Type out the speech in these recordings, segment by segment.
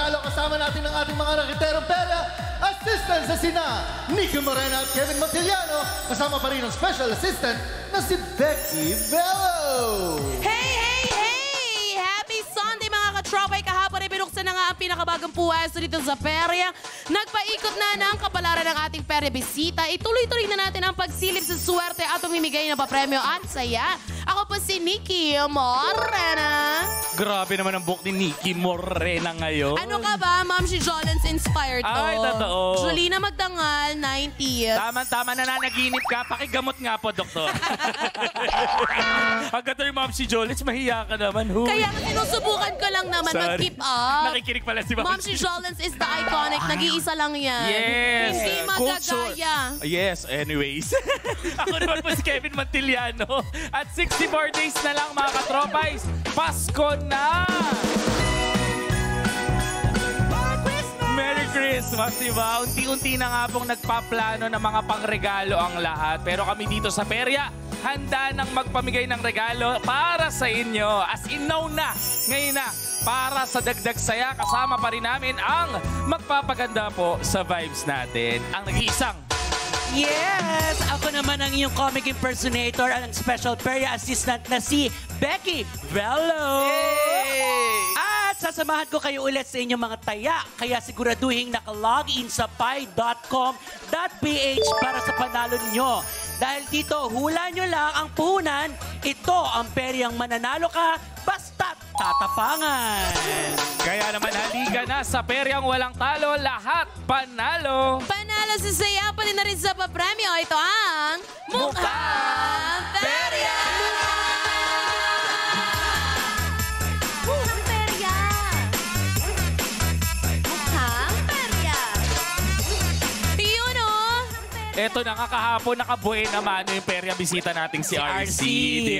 mananalo kasama natin ang ating mga nakiterong pera. Assistant sa sina Nicky Morena at Kevin Montiliano. Kasama pa rin ang special assistant na si Becky Bello. Hey, hey, hey! Happy Sunday mga katropay! Kahapon ay binuksan na nga ang pinakabagong puwesto dito sa perya. Nagpaikot na ng kapalaran ng ating perya bisita. Ituloy-tuloy na natin ang pagsilip sa swerte at umimigay ng papremyo at saya. Ako po si Nicky Morena. Grabe naman ang book ni Nicky Morena ngayon. Ano ka ba? Ma'am, si Jolens inspired to. Ay, totoo. Julina Magdangal, 90s. Tama-tama, nananaginip ka. Pakigamot nga po, doktor. Agad yung Ma'am si Jolens, mahiya ka naman. Kaya sinusubukan ko lang naman mag-keep up. Nakikinig pala si Ma'am. Ma'am, si Jolens is the iconic. Nag-iisa lang yan. Yes. Hindi magagaya. Yes, anyways. Ako naman po si Kevin Montiliano. At 64 days na lang mga katropais. Pasko na! Merry Christmas, diba? Unti-unti na nga pong nagpaplano ng mga pangregalo ang lahat. Pero kami dito sa perya, handa nang magpamigay ng regalo para sa inyo. As in, now na, ngayon na, para sa dagdag saya, kasama pa rin namin ang magpapaganda po sa vibes natin. Ang nag-iisang Yes! Ako naman ang iyong comic impersonator, ang special perya assistant na si Becky Bello. Hey! At sasamahan ko kayo ulit sa inyong mga taya. Kaya siguraduhin naka-login sa pi.com.ph para sa panalo nyo. Dahil dito, hula nyo lang ang puhunan. Ito ang peryang mananalo ka, basta tatapangan. Kaya naman halika na sa peryang walang talo, lahat panalo. Panalo sa saya, pati na rin sa papremyo. Ito ang Mukhang Perya! Mukhang Perya! Mukhang Perya! Yun o! Eto na nga kahapon, nakabuhay naman yung perya bisita nating si RC.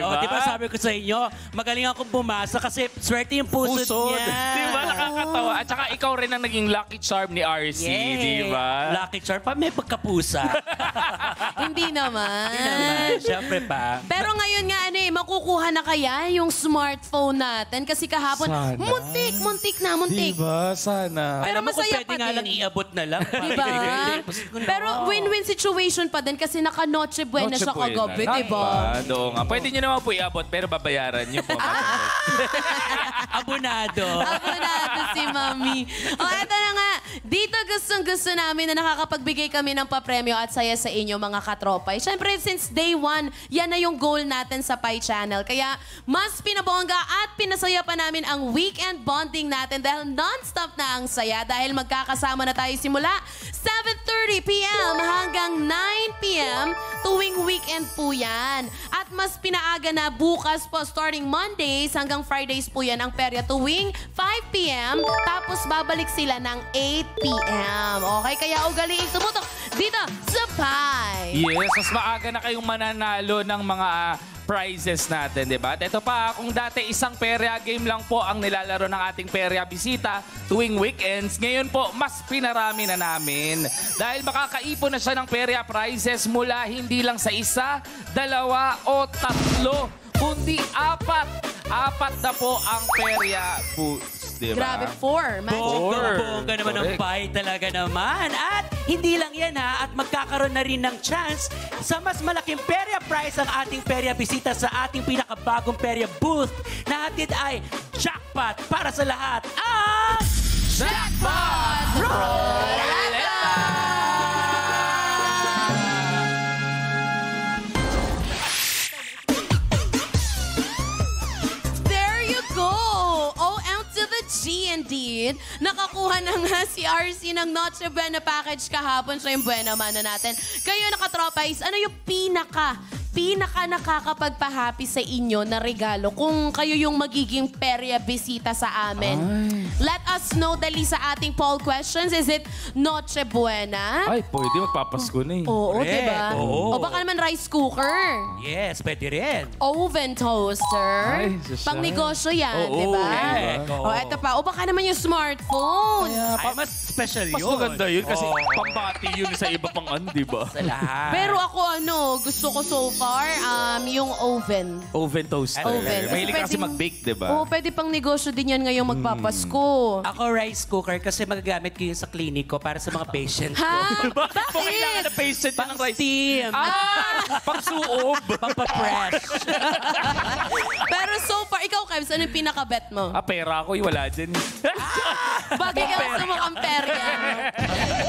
O, di ba sabi ko sa inyo, magaling akong bumasa kasi swerte yung pusod niya. Di ba? Nakakatawa. At saka ikaw rin ang naging lucky charm ni RC. Di ba? Lucky charm pa, may pagkapusa. Hindi naman. Hindi naman, syempre pa. Pero ngayon nga, makukuha na kaya yung smartphone natin? Kasi kahapon, Sana. muntik na. Diba? Sana. Pero Alam mo kung masaya pwede pa nga din. lang iabot na lang. Diba? Pero win-win situation pa din kasi naka-Noche Buena siya kagabi, diba? Oo nga. Pwede nyo naman po iabot pero babayaran nyo po. Abonado. Abonado si Mami. O, eto na nga. Dito gustong-gusto namin na nakakapagbigay kami ng papremyo at saya sa inyo mga katropay. Siyempre, since day one, yan na yung goal natin sa Pi Channel. Kaya mas pinabongga at pinasaya pa namin ang weekend bonding natin dahil non-stop na ang saya dahil magkakasama na tayo simula 7:30 p.m. hanggang 9 p.m. tuwing weekend po yan. At mas pinaaga na bukas po, starting Mondays hanggang Fridays po yan ang perya tuwing 5 p.m. Tapos babalik sila ng 8 p.m. Okay, kaya ugaliin tumutok dito sa Pi. Yes, mas maaga na kayong mananalo ng mga prizes natin, di ba? At ito pa, kung dati isang perya game lang po ang nilalaro ng ating perya bisita tuwing weekends, ngayon po, mas pinarami na namin. Dahil makakaipon na siya ng perya prizes mula hindi lang sa isa, dalawa o tatlo, kundi apat. Apat na po ang perya foods, di ba? Grabe, 4. Bongga naman ang Pi talaga naman. At hindi lang yan ha, at magkakaroon na rin ng chance sa mas malaking perya prize ang ating perya bisita sa ating pinakabagong perya booth na hatid ay jackpot para sa lahat. Ang Jackpot Roulette! G indeed. Nakakuha na nga si RC ng Noche Buena package kahapon. Siya yung buena mano natin. Kayo nakatropais, ano yung pinaka nakakapagpa-happy sa inyo na regalo kung kayo yung magiging perya bisita sa amin? Let us know dali sa ating poll questions. Is it Noche Buena? Ay, pwede magpapasko na eh. Oo, diba? Oo. O baka naman rice cooker. Yes, pwede rin. Oven toaster. Ay, Diyos Pang ay. negosyo yan, Oo, di ba? correct. O, eto pa. O baka naman yung smartphone. Ay, mas special Mas yun. maganda yun kasi pambati yun sa iba pang di ba? Sa lahat. Pero ako gusto ko so far far, yung oven. Oven toaster. Oven. Mahilig kasi pwedeng- mag-bake, di ba? Oo, pwede pang negosyo din yan ngayong magpapasko. Ako rice cooker kasi magagamit ko yun sa clinic ko para sa mga patient ko. Ha? Kung kailangan na patient yun ng rice. Steam. Pang-suob. Pampapress. Pero so far, ikaw, Kevs, ano yung pinaka-bet mo? Pera ko, wala din. Bagay ka sa mukhang perya.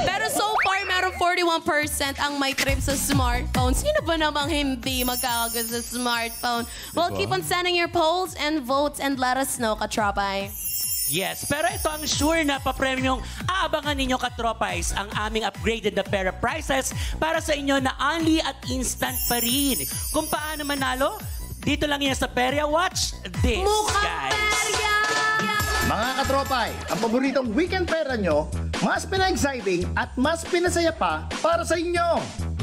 Pero so far, meron 41% ang may trip sa smartphone. Sino ba namang hindi magkakagusto sa smartphone? Well, keep on sending your polls and votes and let us know, katropay. Yes, pero ito ang sure na papremyong aabangan ninyo katropais ang aming upgraded na pair of prizes para sa inyo na only at instant pa rin. Kung paano manalo, dito lang yan sa Perya. Watch this, Mukhang guys. perya! Mga katropay, ang paboritong weekend pera nyo, mas pina-exciting at mas pinasaya pa para sa inyo.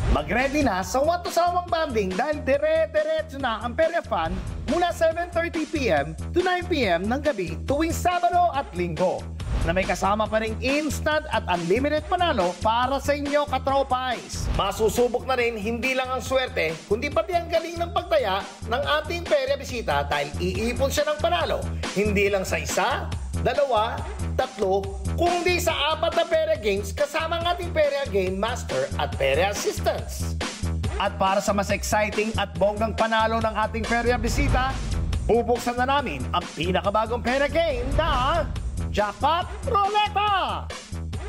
Mag-ready na sa wato-sawang banding dahil dire-diretso na ang Perya Fun mula 7:30 p.m. to 9 p.m. ng gabi tuwing Sabado at Linggo na may kasama pa ring instant at unlimited panalo para sa inyo katropais. Masusubok na rin hindi lang ang swerte, kundi pati ang galing ng pagtaya ng ating Perya Bisita dahil iipon siya ng panalo. Hindi lang sa isa, dalawa, tatlo, kundi sa 4 na Perya Games kasama ang ating Perya Game Master at Perya Assistants. At para sa mas exciting at bonggang panalo ng ating Perya Bisita, bubuksan na namin ang pinakabagong Perya Game na Jackpot Ruleta!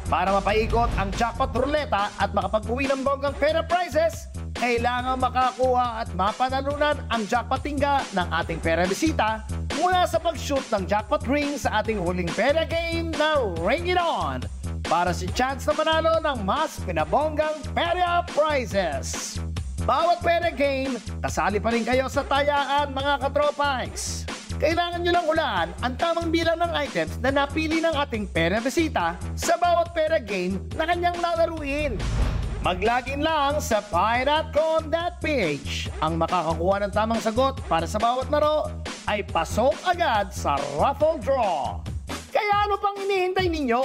Para mapaikot ang Jackpot Ruleta at makapag-uwi ng bonggang Perya prizes, kailangan makakuha at mapanalunan ang jackpot tingga ng ating Perya Bisita mula sa pag-shoot ng jackpot ring sa ating huling Perya Game na Ring It On para si chance na manalo ng mas pinabonggang Perya prizes. Bawat Perya Game, kasali pa rin kayo sa tayaan mga katropais. Kailangan nyo lang hulaan ang tamang bilang ng items na napili ng ating Perya Bisita sa bawat Perya Game na kanyang lalaruin. Mag-login lang sa pi.com.ph. Ang makakakuha ng tamang sagot para sa bawat laro ay pasok agad sa raffle draw. Kaya ano pang inihintay ninyo?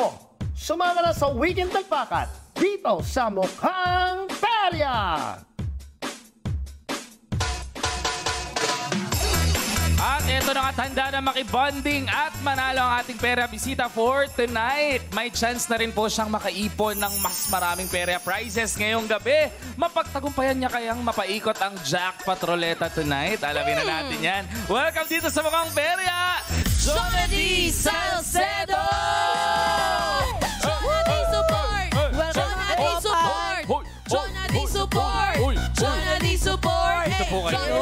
Sumama na sa Weekend Tagpakat dito sa Mukhang Perya! At ito na nga handa na makibonding at manalo ang ating Perya Bisita for tonight. May chance na rin po siyang makaipon ng mas maraming Perya prizes ngayong gabi. Mapagtagumpayan niya kayang mapaikot ang Jackpot Ruleta tonight. Alamin na natin yan. Welcome dito sa Mukhang Perya, Jonah D. Salcedo! Jonah D. Support! Jonah D. Support! Jonah D. Support! Jonah D. Support! Ito po kayo.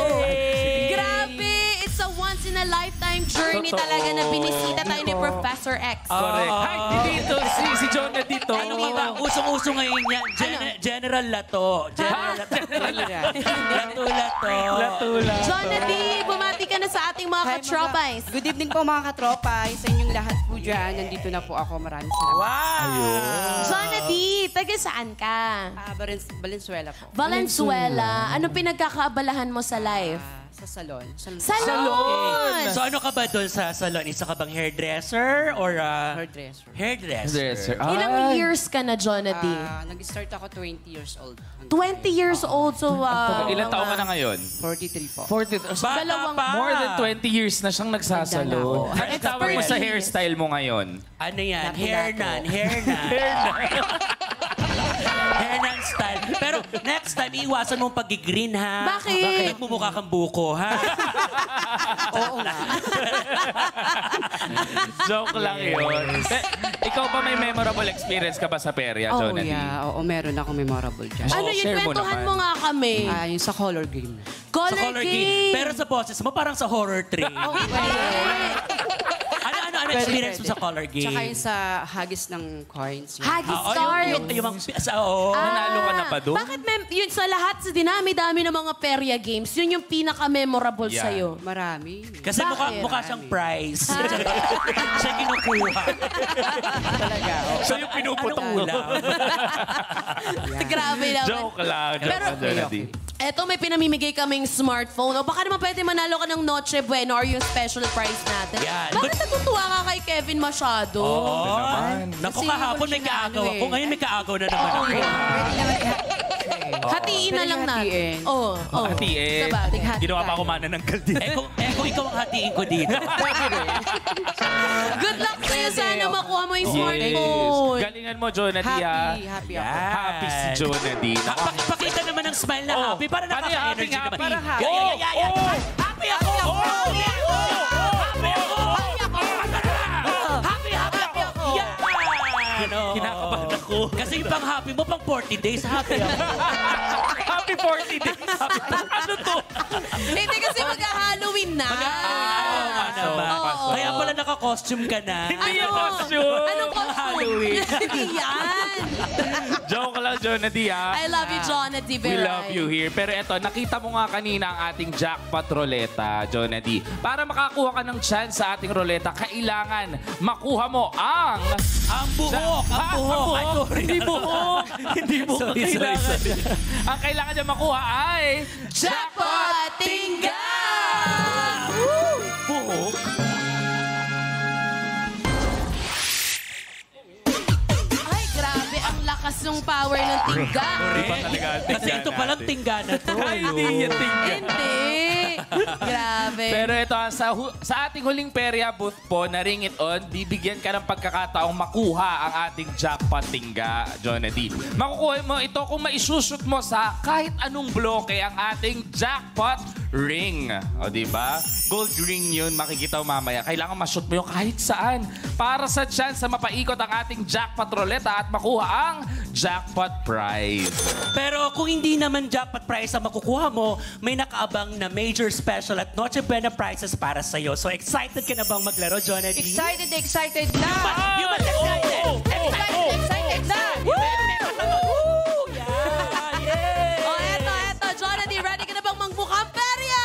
Grabe! It's a once-in-a-lifetime journey Totoo. talaga na binisita tayo ni Professor X. Correct. Hi, dito. Si Jonah dito. Ano ba ba? Usong-uso ngayon yan. General Lato. General Lato. Lato-lato. Jonah D, bumati ka na sa ating mga katropais. Good evening po mga katropay. Sa inyong lahat po dyan. Nandito na po ako. Maraming salamat. Wow! Jonah D, taga saan ka? Valenzuela po. Valenzuela. Ano pinagkakaabalahan mo sa life? Sa salon. Salon! So ano ka ba doon sa salon? Isa ka bang hairdresser or Hairdresser. hairdresser? Ilang years ka na, Jonah D? Nag-start ako 20 years old. 20 years old, so Ilan taon ka na ngayon? 43 po. 40. So, Dalawang- more than 20 years na siyang nagsasalo. Ano tawag mo sa hairstyle mo ngayon? Ano yan? Lato-lato. Hair nan style. Pero next time, iwasan mong pag-green, ha? Bakit? Nagmumukha kang buko, ha? Oo nga. Joke lang yun. Ikaw ba may memorable experience ka ba sa Perya, Oh Jonah D? yeah. Oo, meron ako memorable dyan. Ano yun? share mo Kwentuhan naman. mo nga kami. Yung sa color game. Color, Sa color game. game. Pero sa boses mo, parang sa horror train. Ano experience mo sa color game? Tsaka yung sa hagis ng coins. Yun. Haggis Oo, cards. Oo. Nanalo ka na ba doon? Bakit yun sa lahat, sa dinami-dami ng mga Perya games, yun yung pinaka-memorable Yeah. sa'yo? Marami. Kasi Bakit? mukha siyang prize. Siya kinukuha. Talaga. So yung pinuputok Anong mo. ulam? Grabe naman. Joke lang. Joke Pero- lang, Jonah D. Eto, may pinamimigay kaming smartphone. O baka naman pwede manalo ka ng Noche Bueno or yung special prize natin. Yan. Bakit natutuwa ka kay Kevin masyado? Naku, Kasi kahapon wala may siya na kaagaw ano ako. eh. Ngayon may kaagaw na naman ako. Pwede naman Hatiin na Pero lang hatiin. natin. Oo. Hatiin. Sabagay. Ginawa pa ako mana ng kaldero. Kung ikaw ang hatiin ko dito. Good luck sa'yo. Sana makuha mo yung Yes. smartphone. Galingan mo, Jonah D, ha? Happy ako. Happy si Jonah D. Pakita naman ng smile na happy para Ano yung nakaka-energy happy, naman. happy? Para happy. Happy ako! Happy ako! Happy ako! Happy ako! Yan! Kinakabahan ako. Kasi yung pang happy mo, pang 40 days, happy ako. Happy 40 days. Ano to? Hindi kasi mag-Halloween na. Oo. Kaya pala naka-costume ka na. Hindi yung costume. Anong costume? Halloween. Hindi yan. Joke lang, Jonah D, ha? I love you, Jonah D. We love you here. Pero eto, nakita mo nga kanina ang ating jackpot ruleta, Jonah D. Para makakuha ka ng chance sa ating ruleta, kailangan makuha mo ang... Ang buhok! Ang buhok! Ay, sorry. Hindi buhok! Hindi buhok Sorry, kailangan. sorry. Ang kailangan niya makuha ay... Jackpot Tingga! Buhok? Ay, grabe. Ang lakas ng power ng tingga. Iba talaga ang Kasi tingga ito palang natin. tingga na to. Ay, hindi yan tingga. Hindi. Grabe. Pero ito, sa ating huling perya booth po na Ring It On, bibigyan ka ng pagkakataong makuha ang ating jackpot tingga, Jonah D. Makukuha mo ito kung maisushoot mo sa kahit anong bloke ang ating jackpot ring. O, diba? Gold ring yun, makikita mo mamaya. Kailangan ma-shoot mo yung kahit saan para sa chance na mapaikot ang ating jackpot ruleta at makuha ang jackpot prize. Pero kung hindi naman jackpot prize ang makukuha mo, may nakaabang na major special at Noche Buena prizes para sa'yo. So excited ka na bang maglaro, Jonah D? Excited na! You must excited! Excited na! O, eto. Jonah D, ready ka na bang magmukhang perya?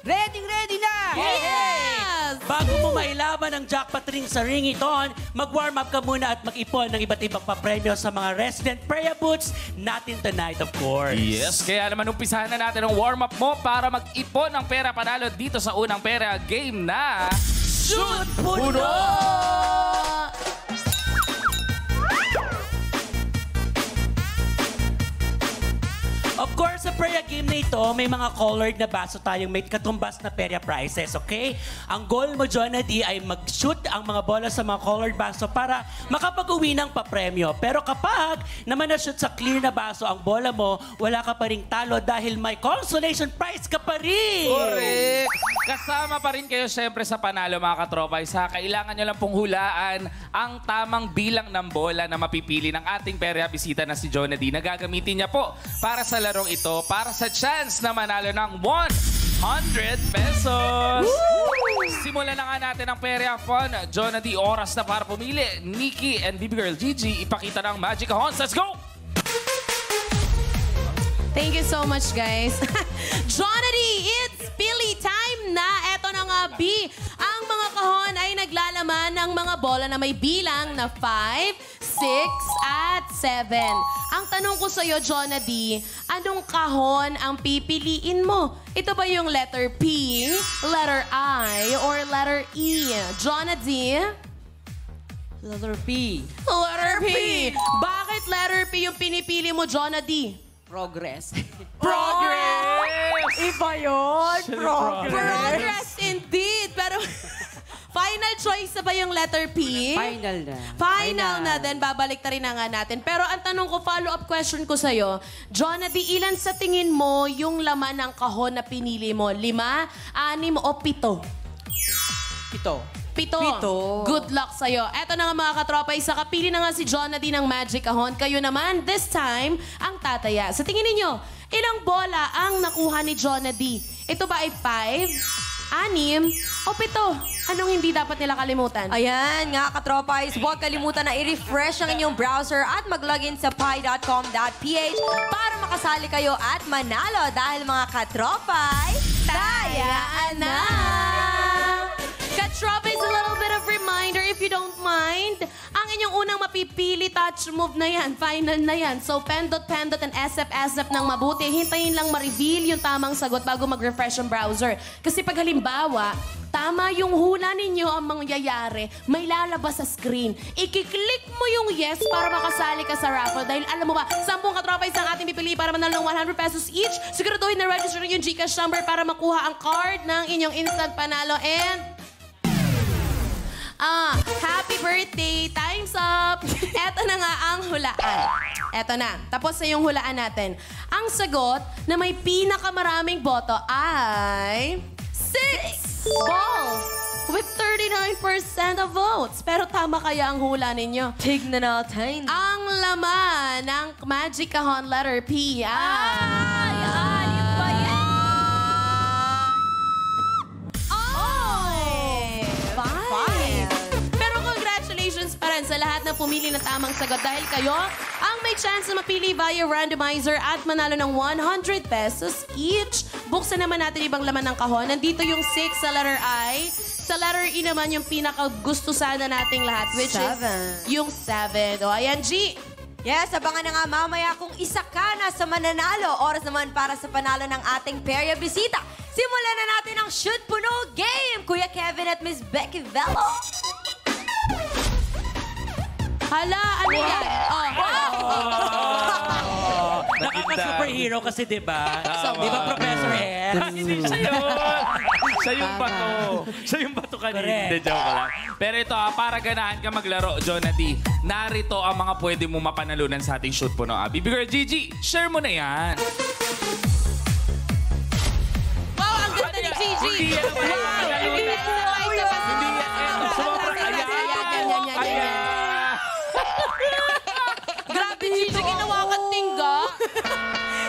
Ready na! Yes! Bago mo mailaban ang jackpot ring sa Ring It On, mag-warm up ka muna at mag-ipon ng iba't ibang papremyo sa mga resident prayer booths natin tonight, of course. Yes, kaya naman umpisahan na natin ang warm-up mo para mag-ipon ng pera panalo dito sa unang pera game na... Shoot Puno! Of course, sa prayer game na ito, may mga colored na baso tayong may katumbas na perya prizes, okay? Ang goal mo, Jonah D, ay mag-shoot ang mga bola sa mga colored baso para makapag-uwi ng papremyo. Pero kapag naman na-shoot sa clear na baso ang bola mo, wala ka pa rin talo dahil may consolation prize ka pa rin! Correct! Kasama pa rin kayo syempre sa panalo mga katropay. Sa kailangan nyo lang pong hulaan ang tamang bilang ng bola na mapipili ng ating perya bisita na si Jonah D na gagamitin niya po para sa larong ito para sa chance na manalo ng 100 pesos. Simulan na nga natin ang perya fun. Jonah D, oras na para pumili. Nikki and Baby Girl Gigi, ipakita ng Magic Kahons. Let's go! Thank you so much, guys. Jonah D, it's pili time na. Eto na nga, B. Ang mga kahon ay naglalaman ng mga bola na may bilang na 5, 6, at 7. Ang tanong ko sa'yo, Jonah D, anong kahon ang pipiliin mo? Ito ba yung letter P, letter I, or letter E? Jonah D? Letter P. Letter P. Bakit letter P yung pinipili mo, Jonah D? Progress. Progress! Iba yun. Progress indeed. Pero final choice na ba yung letter P? Final na. Final na din. Babalik na rin na nga natin. Pero ang tanong ko, follow-up question ko sa'yo, Jonah D, ilan sa tingin mo yung laman ng kahon na pinili mo? 5, 6, o 7? Pito. Good luck sa'yo. Eto na nga mga katropay, sa kapili na nga si Jonah D ng Magic Kahon. Kayo naman, this time, ang tataya. Sa tingin ninyo, ilang bola ang nakuha ni Jonah D? Ito ba ay 5, 6, o 7? Anong hindi dapat nila kalimutan? Ayan, nga katropay, huwag kalimutan na i-refresh ang inyong browser at mag-login sa pi.com.ph para makasali kayo at manalo dahil mga katropay, Tayaan na! Katropay, is a little bit of reminder, if you don't mind, Ang inyong unang mapipili touch move na yan, final na yan. So, pendot and SF ng mabuti. Hintayin lang ma-reveal yung tamang sagot bago mag-refresh ang browser. Kasi pag halimbawa, tama yung hula ninyo ang mangyayari, may lalabas sa screen. I-click mo yung yes para makasali ka sa raffle. Dahil alam mo ba, 10 katropay ang ating pipili para manalo ng 100 pesos each. Siguraduhin na register yung GCash number para makuha ang card ng inyong instant panalo. And happy birthday! Time's up! Eto na nga ang hulaan. Eto na. Tapos na yung hulaan natin. Ang sagot na may pinakamaraming boto ay 6 balls with 39% of votes. Pero tama kaya ang hula ninyo? Tignan natin. Ang laman ng Magic Kahon letter P ay... Alin ba yan? Five. Pero congratulations pa rin sa lahat na pumili ng tamang sagot dahil kayo ang may chance na mapili via randomizer at manalo ng 100 pesos each. Buksan naman natin ibang laman ng kahon. Nandito yung 6 sa letter I. Sa letter E naman yung pinakagusto sana nating lahat, which is yung 7. O, ayan, G. Yes, abangan na nga mamaya kung isa ka na sa mananalo. Oras naman para sa panalo ng ating Perya Bisita. Simulan na natin ang Shoot Puno Game! Kuya Kevin at Miss Becky Velo. Hala, ano yan? Nakaka-superhero kasi, di ba? Di ba, Professor X? Hindi siya yun. Siya yung bato. Siya yung bato kanina. Correct. Hindi, joke lang. Pero ito, para ganahan ka maglaro, Jonah D, narito ang mga pwede mo mapanalunan sa ating shoot po, no? Baby girl Gigi, share mo na yan. Wow, ang ganda ni Gigi! Hindi yan. Hindi yan. Sobra. Ayan. Grabe, Gigi, ginawa kang tingga.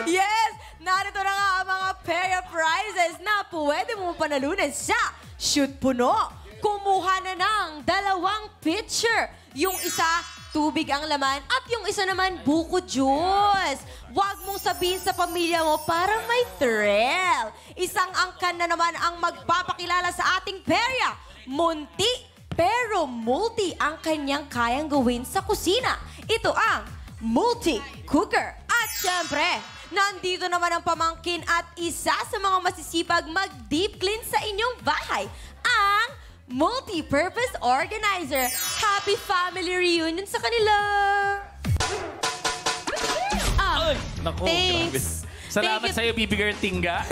Yes! Narito na nga ang mga Perya prizes na pwede mo panalunan sa Shoot Puno. Kumuha na ng 2 pitcher. Yung isa, tubig ang laman at yung isa naman, buko juice. Huwag mong sabihin sa pamilya mo para may thrill. Isang angkan na naman ang magpapakilala sa ating Perya. Munti pero multi ang kanyang kayang gawin sa kusina. Ito ang multi-cooker. At syempre, nandito naman ang pamangkin at isa sa mga masisipag mag-deep clean sa inyong bahay, ang multi-purpose organizer. Happy family reunion sa kanila! Naku, Thanks. grabe. Salamat sa'yo, Baby Girl Tinga.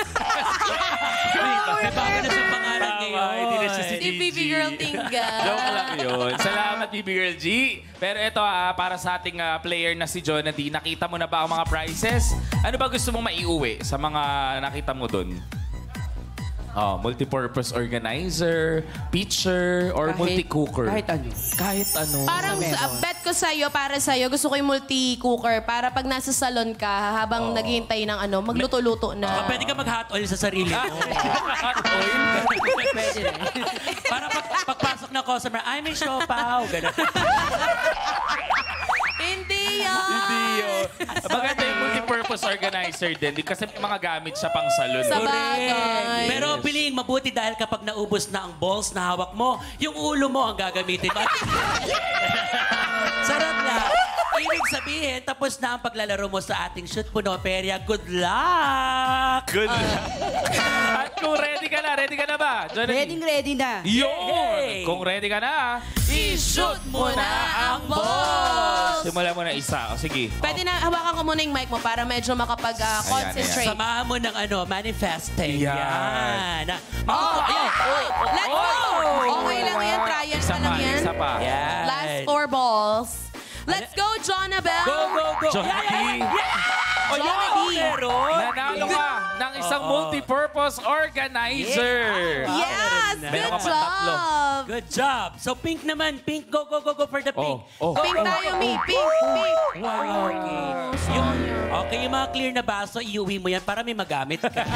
May bago na siyang pangalan ngayon. Hindi na siya Si Baby Girl Tinga. Joke lang yun. Salamat, Baby Girl G. Pero ito, para sa ating player na si Jonah D, nakita mo na ba ang mga prizes? Ano ba gusto mong maiuwi sa mga nakita mo dun? Multi-purpose organizer, pitcher, or multi-cooker? Kahit ano. Kahit ano. Parang bet ko sa'yo, para sa'yo, gusto ko yung multi-cooker para pag nasa salon ka, habang naghihintay ng magluto-luto na. Pwede ka mag-hot oil sa sarili mo. Hot oil? Pwede rin. Para pagpasok ng customer, ay, may siopaw. Ganun. Hindi yan! Hindi yun. Maganda yung multi-purpose organizer din. Kasi may mga gamit siya pang salon. Sa bagay. Pero piliing mabuti dahil kapag naubos na ang balls na hawak mo, yung ulo mo ang gagamitin. Sarap na. Ibig sabihin, tapos na ang paglalaro mo sa ating Shoot Puno Perya. Good luck! Good. At kung ready ka na ba? Jonathan? Ready na. Yun! Kung ready ka na, i-shoot mo na ang ball! Simula mo na isa. O sige. Pwede na, hawakan ko muna yung mic mo para medyo makapag-concentrate. Samahan mo ng manifesting. Yan. Yan. Ayan. Let's go! Okay lang yan. Trial Isa na lang pa, yan. isa pa. Yan. Last 4 balls. Let's go, Jonabel! Go! Johnny. O yan, meron. Nanalo ka ng isang multi-purpose organizer. Yes! Meron Good ka pa tatlo. job! Good job. So pink naman. Pink. Go for the pink. Pink tayo, Mi. Pink. Wow. Okay, yung mga clear na baso, iuwi mo yan para may magamit ka.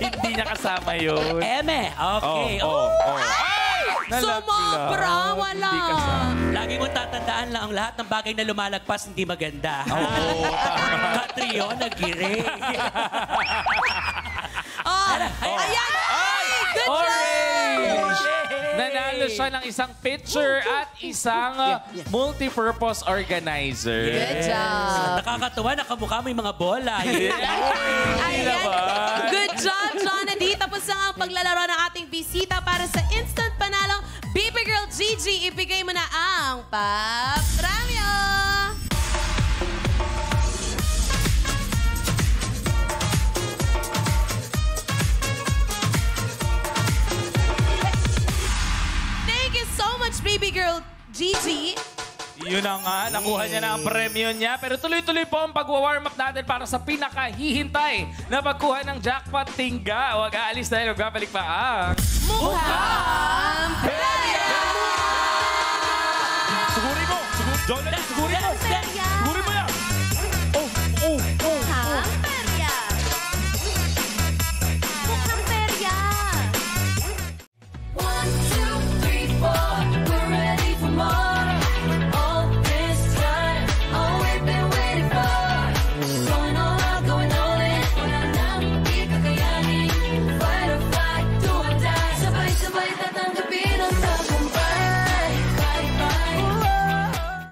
Hindi niya kasama yun. Eme. Okay. Sumobra! Wala! Lagi mong tatandaan lang ang lahat ng bagay na lumalagpas hindi maganda. Catriona Gire. Ayan! Good job! Orange! Nanalo siya ng isang pitcher at isang multi-purpose organizer. Good job. Nakakatuwa, nakamukha mo yung mga bola. Ayan. Good job, Jonady. Tapos na ang paglalaro ng ating bisita para sa instant panalong Baby Girl Gigi. Ibigay mo na ang papremyo. Thank you so much, Baby Girl Gigi. Yun na nga, nakuha niya na ang premyo niya. Pero tuloy-tuloy po ang pag-warm up natin para sa pinakahihintay na pagkuha ng jackpot tingga. Huwag aalis dahil magbabalik pa ang... Mukhang Perya! Suguri mo! Jonathan, suguri mo!